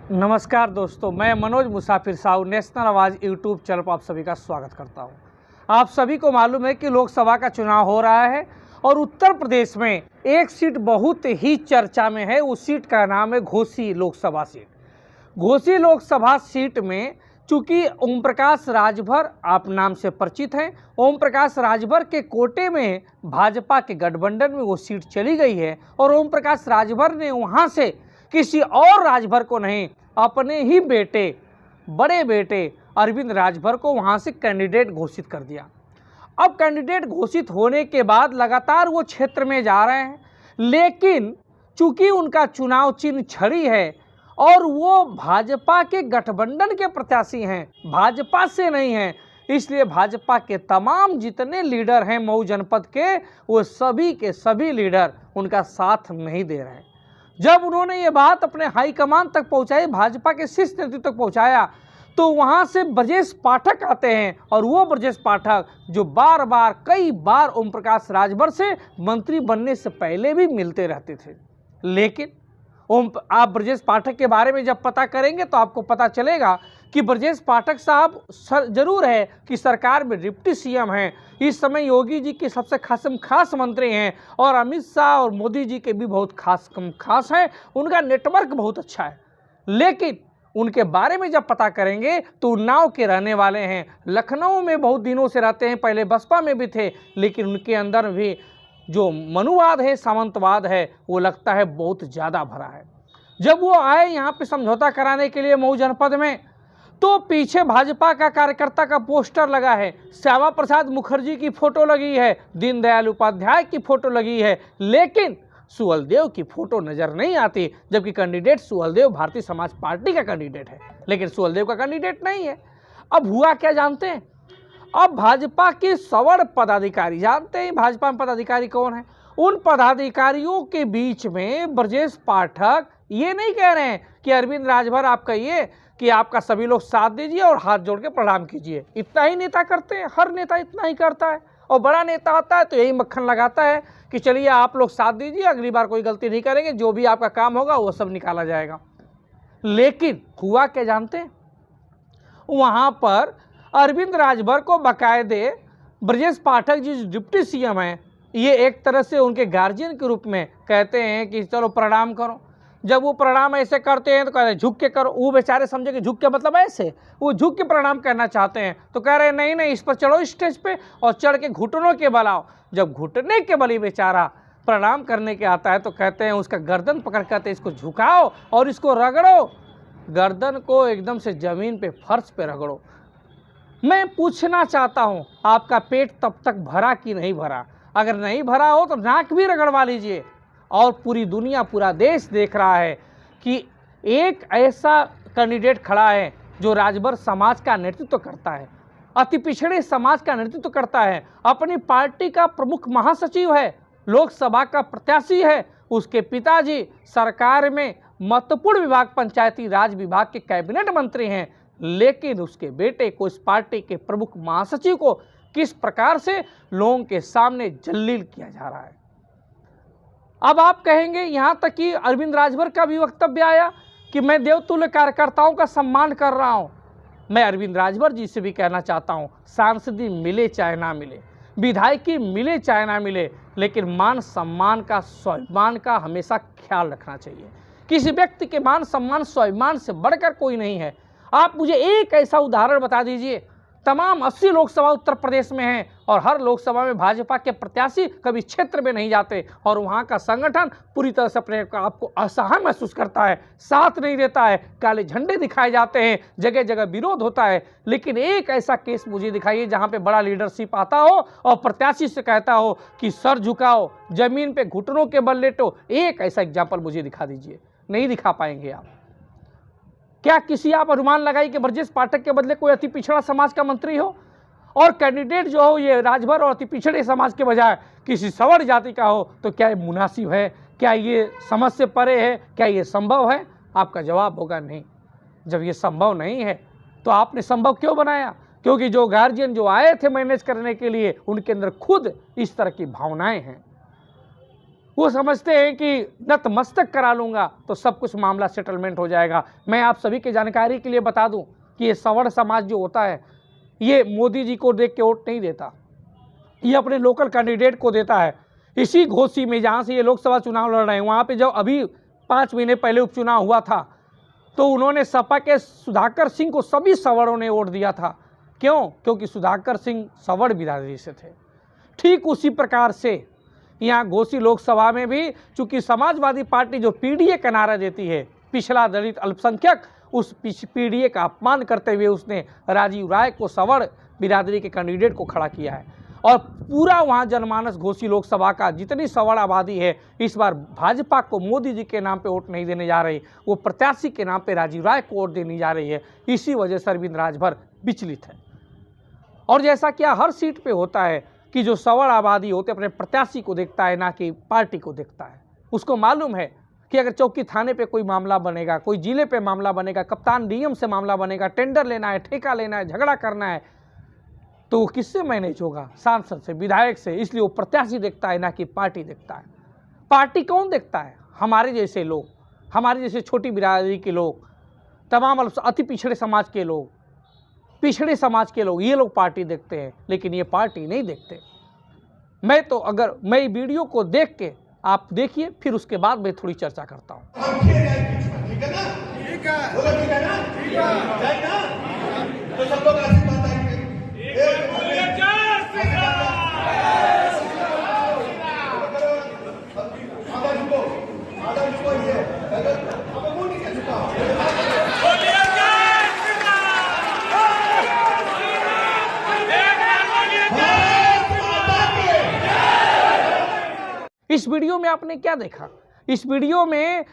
नमस्कार दोस्तों, मैं मनोज मुसाफिर साहू नेशनल आवाज़ यूट्यूब चैनल पर आप सभी का स्वागत करता हूं। आप सभी को मालूम है कि लोकसभा का चुनाव हो रहा है और उत्तर प्रदेश में एक सीट बहुत ही चर्चा में है। उस सीट का नाम है घोसी लोकसभा सीट। घोसी लोकसभा सीट में चूंकि ओम प्रकाश राजभर आप नाम से परिचित हैं, ओम प्रकाश राजभर के कोटे में भाजपा के गठबंधन में वो सीट चली गई है और ओम प्रकाश राजभर ने वहाँ से किसी और राजभर को नहीं, अपने ही बेटे, बड़े बेटे अरविंद राजभर को वहां से कैंडिडेट घोषित कर दिया। अब कैंडिडेट घोषित होने के बाद लगातार वो क्षेत्र में जा रहे हैं, लेकिन चूंकि उनका चुनाव चिन्ह छड़ी है और वो भाजपा के गठबंधन के प्रत्याशी हैं, भाजपा से नहीं हैं, इसलिए भाजपा के तमाम जितने लीडर हैं मऊ जनपद के, वो सभी के सभी लीडर उनका साथ नहीं दे रहे हैं। जब उन्होंने ये बात अपने हाईकमान तक पहुंचाई, भाजपा के शीर्ष नेतृत्व तक पहुंचाया, तो वहां से ब्रजेश पाठक आते हैं और वो ब्रजेश पाठक जो बार बार कई बार ओम प्रकाश राजभर से मंत्री बनने से पहले भी मिलते रहते थे। लेकिन आप ब्रजेश पाठक के बारे में जब पता करेंगे तो आपको पता चलेगा कि ब्रजेश पाठक साहब जरूर है कि सरकार में डिप्टी सीएम हैं, इस समय योगी जी के सबसे खास मंत्री हैं और अमित शाह और मोदी जी के भी बहुत खास हैं, उनका नेटवर्क बहुत अच्छा है। लेकिन उनके बारे में जब पता करेंगे तो उन्नाव के रहने वाले हैं, लखनऊ में बहुत दिनों से रहते हैं, पहले बसपा में भी थे, लेकिन उनके अंदर भी जो मनुवाद है, सामंतवाद है, वो लगता है बहुत ज़्यादा भरा है। जब वो आए यहाँ पे समझौता कराने के लिए मऊ जनपद में, तो पीछे भाजपा का कार्यकर्ता का पोस्टर लगा है, श्यामा प्रसाद मुखर्जी की फोटो लगी है, दीनदयाल उपाध्याय की फोटो लगी है, लेकिन सुहलदेव की फोटो नजर नहीं आती, जबकि कैंडिडेट सुहलदेव भारतीय समाज पार्टी का कैंडिडेट है, लेकिन सुहलदेव का कैंडिडेट नहीं है। अब हुआ क्या जानते हैं? अब भाजपा के सवर्ण पदाधिकारी, जानते हैं भाजपा में पदाधिकारी कौन है? उन पदाधिकारियों के बीच में ब्रजेश पाठक ये नहीं कह रहे हैं कि अरविंद राजभर आप कहिए कि आपका सभी लोग साथ दीजिए और हाथ जोड़ के प्रणाम कीजिए। इतना ही नेता करते हैं, हर नेता इतना ही करता है। और बड़ा नेता आता है तो यही मक्खन लगाता है कि चलिए आप लोग साथ दीजिए, अगली बार कोई गलती नहीं करेंगे, जो भी आपका काम होगा वो सब निकाला जाएगा। लेकिन हुआ क्या जानते हैं? वहाँ पर अरविंद राजभर को बाकायदे ब्रजेश पाठक जी डिप्टी सीएम हैं, ये एक तरह से उनके गार्जियन के रूप में कहते हैं कि चलो प्रणाम करो। जब वो प्रणाम ऐसे करते हैं तो कह रहे झुक के करो, वो बेचारे समझे कि झुक के मतलब ऐसे, वो झुक के प्रणाम करना चाहते हैं, तो कह रहे हैं नहीं नहीं, इस पर चढ़ो स्टेज पे और चढ़ के घुटनों के बल आओ। जब घुटने के बल बेचारा प्रणाम करने के आता है तो कहते हैं उसका गर्दन पकड़ कर इसको झुकाओ और इसको रगड़ो, गर्दन को एकदम से जमीन पे, फर्श पे रगड़ो। मैं पूछना चाहता हूं, आपका पेट तब तक भरा कि नहीं भरा? अगर नहीं भरा हो तो नाक भी रगड़वा लीजिए। और पूरी दुनिया, पूरा देश देख रहा है कि एक ऐसा कैंडिडेट खड़ा है जो राजभर समाज का नेतृत्व करता है, अति पिछड़े समाज का नेतृत्व करता है, अपनी पार्टी का प्रमुख महासचिव है, लोकसभा का प्रत्याशी है, उसके पिताजी सरकार में महत्वपूर्ण विभाग, पंचायती राज विभाग के कैबिनेट मंत्री हैं, लेकिन उसके बेटे को, इस पार्टी के प्रमुख महासचिव को किस प्रकार से लोगों के सामने जलील किया जा रहा है। अब आप कहेंगे, यहां तक कि अरविंद राजभर का भी वक्तव्य आया कि मैं देवतुल्य कार्यकर्ताओं का सम्मान कर रहा हूं। मैं अरविंद राजभर जी से भी कहना चाहता हूं, सांसदी मिले चाहे ना मिले, विधायकी मिले चाहे ना मिले, लेकिन मान सम्मान का, स्वाभिमान का हमेशा ख्याल रखना चाहिए। किसी व्यक्ति के मान सम्मान, स्वाभिमान से बढ़कर कोई नहीं है। आप मुझे एक ऐसा उदाहरण बता दीजिए, तमाम 80 लोकसभा उत्तर प्रदेश में हैं और हर लोकसभा में भाजपा के प्रत्याशी कभी क्षेत्र में नहीं जाते और वहां का संगठन पूरी तरह से अपने आपको असहाय महसूस करता है, साथ नहीं देता है, काले झंडे दिखाए जाते हैं, जगह जगह विरोध होता है। लेकिन एक ऐसा केस मुझे दिखाइए जहां पे बड़ा लीडरशिप आता हो और प्रत्याशी से कहता हो कि सर झुकाओ, जमीन पे घुटनों के बल लेटो। एक ऐसा एग्जाम्पल मुझे दिखा दीजिए। नहीं दिखा पाएंगे आप। क्या किसी आप अनुमान लगाई कि ब्रजेश पाठक के बदले कोई अति पिछड़ा समाज का मंत्री हो और कैंडिडेट जो हो ये राजभर और अति पिछड़े समाज के बजाय किसी सवर्ण जाति का हो, तो क्या ये मुनासिब है? क्या ये समझ से परे है? क्या ये संभव है? आपका जवाब होगा नहीं। जब ये संभव नहीं है तो आपने संभव क्यों बनाया? क्योंकि जो गार्जियन जो आए थे मैनेज करने के लिए, उनके अंदर खुद इस तरह की भावनाएं हैं। वो समझते हैं कि नतमस्तक करा लूँगा तो सब कुछ मामला सेटलमेंट हो जाएगा। मैं आप सभी की जानकारी के लिए बता दूं कि ये सवर्ण समाज जो होता है ये मोदी जी को देख के वोट नहीं देता, ये अपने लोकल कैंडिडेट को देता है। इसी घोसी में जहाँ से ये लोकसभा चुनाव लड़ रहे हैं, वहाँ पे जब अभी 5 महीने पहले उपचुनाव हुआ था तो उन्होंने सपा के सुधाकर सिंह को सभी सवर्णों ने वोट दिया था। क्यों? क्योंकि सुधाकर सिंह सवर्ण बिरादरी से थे। ठीक उसी प्रकार से यहाँ घोसी लोकसभा में भी चूंकि समाजवादी पार्टी जो पीडीए का नारा देती है, पिछड़ा दलित अल्पसंख्यक, उस पीडीए का अपमान करते हुए उसने राजीव राय को सवर्ण बिरादरी के कैंडिडेट को खड़ा किया है। और पूरा वहाँ जनमानस घोसी लोकसभा का जितनी सवर्ण आबादी है इस बार भाजपा को मोदी जी के नाम पे वोट नहीं देने जा रही, वो प्रत्याशी के नाम पे राजीव राय को वोट देने जा रही है। इसी वजह से अरविंद राजभर विचलित है। और जैसा कि हर सीट पे होता है कि जो सवर्ण आबादी होते अपने प्रत्याशी को देखता है, ना कि पार्टी को देखता है। उसको मालूम है कि अगर चौकी थाने पे कोई मामला बनेगा, कोई जिले पे मामला बनेगा, कप्तान डीएम से मामला बनेगा, टेंडर लेना है, ठेका लेना है, झगड़ा करना है, तो वो किससे मैनेज होगा? सांसद से, विधायक से। इसलिए वो प्रत्याशी देखता है, ना कि पार्टी देखता है। पार्टी कौन देखता है? हमारे जैसे लोग, हमारे जैसे छोटी बिरादरी के लोग, तमाम अति पिछड़े समाज के लोग, पिछड़े समाज के लोग, ये लोग पार्टी देखते हैं, लेकिन ये पार्टी नहीं देखते। मैं वीडियो को देख के आप देखिए, फिर उसके बाद मैं थोड़ी चर्चा करता हूँ। इस वीडियो में आपने क्या देखा? इस वीडियो में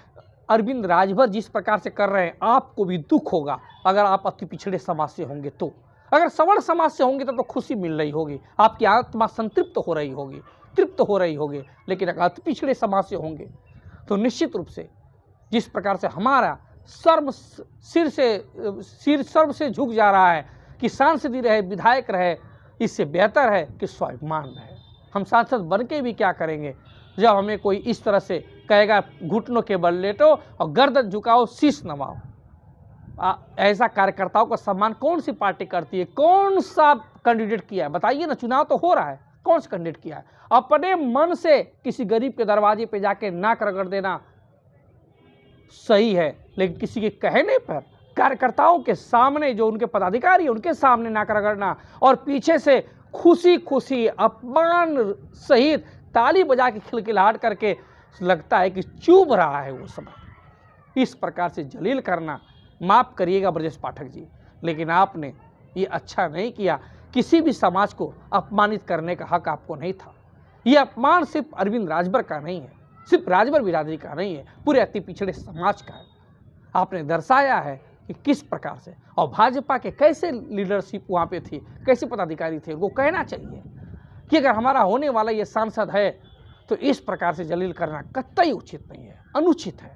अरविंद राजभर जिस प्रकार से कर रहे हैं, आपको भी दुख होगा अगर आप अति पिछड़े समाज से होंगे तो। अगर सवर्ण समाज से होंगे तो खुशी मिल रही होगी, आपकी आत्मा संतृप्त हो रही होगी, तृप्त हो रही होगी। लेकिन अगर अति पिछड़े समाज से होंगे तो निश्चित रूप से जिस प्रकार से हमारा सिर सर्व से झुक जा रहा है कि सांसद रहे, विधायक रहे, इससे बेहतर है कि स्वाभिमान रहे। हम सांसद बन के भी क्या करेंगे जब हमें कोई इस तरह से कहेगा घुटनों के बल लेटो और गर्दन झुकाओ, शीश नवाओ। ऐसा कार्यकर्ताओं का सम्मान कौन सी पार्टी करती है? कौन सा कैंडिडेट किया है? बताइए ना। चुनाव तो हो रहा है, कौन सा कैंडिडेट किया है? अपने मन से किसी गरीब के दरवाजे पे जाके नाक रगड़ देना सही है, लेकिन किसी के कहने पर कार्यकर्ताओं के सामने, जो उनके पदाधिकारी उनके सामने नाक रगड़ना और पीछे से खुशी खुशी अपमान सहित ताली बजा के खिलखिलाहट करके लगता है कि चुभ रहा है वो समय। इस प्रकार से जलील करना, माफ़ करिएगा ब्रजेश पाठक जी, लेकिन आपने ये अच्छा नहीं किया। किसी भी समाज को अपमानित करने का हक आपको नहीं था। ये अपमान सिर्फ अरविंद राजभर का नहीं है, सिर्फ राजभर बिरादरी का नहीं है, पूरे अति पिछड़े समाज का है। आपने दर्शाया है कि किस प्रकार से, और भाजपा के कैसे लीडरशिप वहाँ पे थी, कैसे पदाधिकारी थे। वो कहना चाहिए कि अगर हमारा होने वाला ये सांसद है तो इस प्रकार से जलील करना कतई उचित नहीं है, अनुचित है।